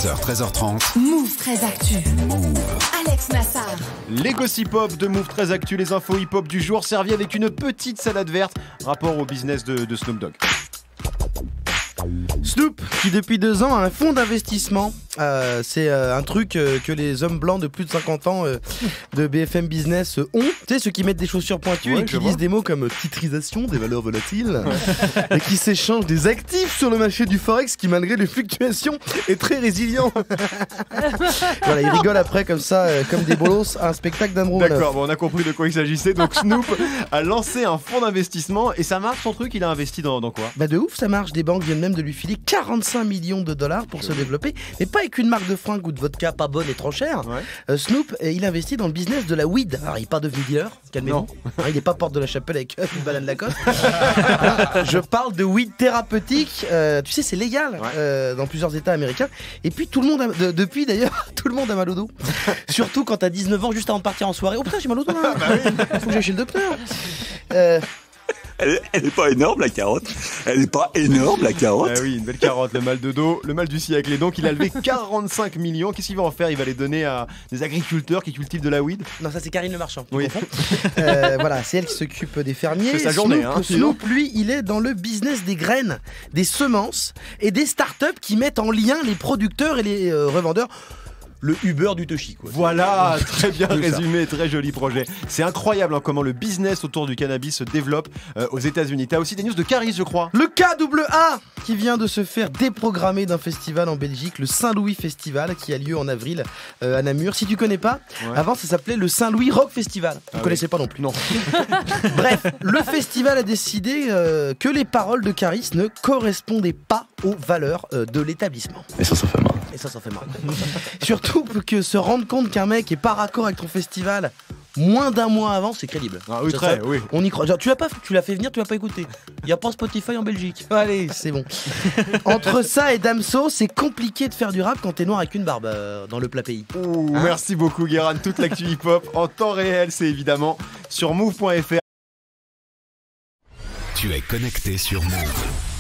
13h, 13h30. Move 13 Actu. Move. Alex Nassar. Les gossip hop de Move 13 Actu, les infos hip hop du jour servis avec une petite salade verte. Rapport au business de Snoop Dogg. Snoop, qui depuis 2 ans a un fonds d'investissement. C'est un truc que les hommes blancs de plus de 50 ans de BFM Business ont. Tu sais, ceux qui mettent des chaussures pointues et qui disent des mots comme titrisation des valeurs volatiles et qui s'échangent des actifs sur le marché du Forex qui, malgré les fluctuations, est très résilient. Voilà, ils rigolent après comme ça, comme des bolos à un spectacle d'Amro. D'accord, bon, on a compris de quoi il s'agissait. Donc Snoop a lancé un fonds d'investissement et ça marche son truc. Il a investi dans quoi? Bah de ouf, ça marche. Des banques viennent même de lui filer 45 millions de dollars pour se développer, mais pas avec une marque de fringues ou de vodka pas bonne et trop chère. Snoop, il investit dans le business de la weed. Alors il n'est pas devenu dealer, calmez-vous. Il n'est pas porte de la chapelle avec une banane Lacoste. Je parle de weed thérapeutique. Tu sais, c'est légal dans plusieurs états américains. Et puis tout le monde depuis d'ailleurs, tout le monde a mal au dos. Surtout quand t'as 19 ans, juste avant de partir en soirée. Oh putain, j'ai mal au dos là. Faut que j'aille chez le docteur. Elle n'est pas énorme la carotte. Elle n'est pas énorme la carotte. Oui, une belle carotte, le mal de dos, le mal du siècle. Et donc il a levé 45 millions. Qu'est-ce qu'il va en faire? Il va les donner à des agriculteurs qui cultivent de la weed? Non, ça c'est Karine Le Marchand. Oui. Voilà, c'est elle qui s'occupe des fermiers. C'est sa journée. Snoop, lui, il est dans le business des graines, des semences et des startups qui mettent en lien les producteurs et les revendeurs. Le Uber du Toshi, quoi. Voilà, très bien résumé, très joli projet. C'est incroyable comment le business autour du cannabis se développe aux États-Unis. T'as aussi des news de Caris, je crois. Le KAA qui vient de se faire déprogrammer d'un festival en Belgique, le Saint-Louis Festival, qui a lieu en avril à Namur. Si tu connais pas, avant ça s'appelait le Saint-Louis Rock Festival. Tu connaissais pas non plus. Non. Bref, le festival a décidé que les paroles de Caris ne correspondaient pas aux valeurs de l'établissement. Et ça fait mal. Et ça fait mal. Surtout que se rendre compte qu'un mec est pas raccord avec ton festival moins d'un mois avant, c'est crédible. Ah oui, très, oui. On y croit. Genre, tu l'as fait venir, tu l'as pas écouté. Il y a pas Spotify en Belgique. Allez, c'est bon. Entre ça et Damso, c'est compliqué de faire du rap quand t'es noir avec une barbe dans le plat pays. Merci beaucoup Guérin. Toute l'actu hip-hop en temps réel, c'est évidemment sur move.fr. Tu es connecté sur Move.